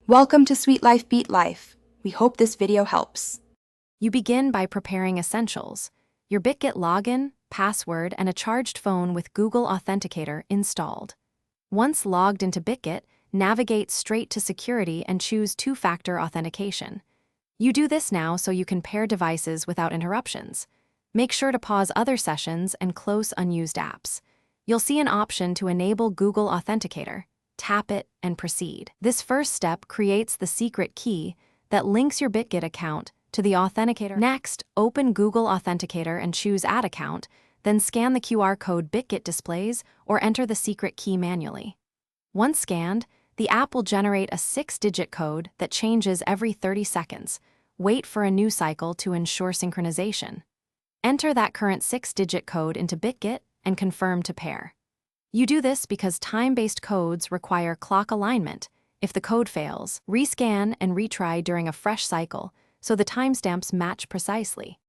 Welcome to Sweet Life Beat Life. We hope this video helps. You begin by preparing essentials: your Bitget login, password, and a charged phone with Google Authenticator installed. Once logged into Bitget, navigate straight to Security and choose two-factor authentication. You do this now so you can pair devices without interruptions. Make sure to pause other sessions and close unused apps. You'll see an option to enable Google Authenticator. Tap it and proceed. This first step creates the secret key that links your Bitget account to the Authenticator. Next, open Google Authenticator and choose Add Account, then scan the QR code Bitget displays or enter the secret key manually. Once scanned, the app will generate a 6-digit code that changes every 30 seconds. Wait for a new cycle to ensure synchronization. Enter that current 6-digit code into Bitget and confirm to pair. You do this because time-based codes require clock alignment. If the code fails, rescan and retry during a fresh cycle so the timestamps match precisely.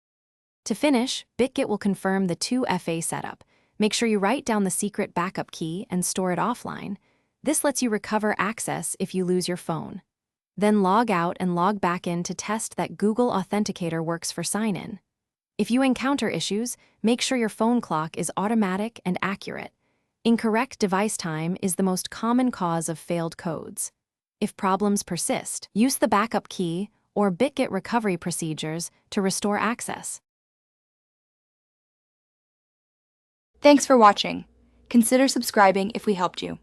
To finish, Bitget will confirm the 2FA setup. Make sure you write down the secret backup key and store it offline. This lets you recover access if you lose your phone. Then log out and log back in to test that Google Authenticator works for sign-in. If you encounter issues, make sure your phone clock is automatic and accurate. Incorrect device time is the most common cause of failed codes. If problems persist, use the backup key or Bitget recovery procedures to restore access. Thanks for watching. Consider subscribing if we helped you.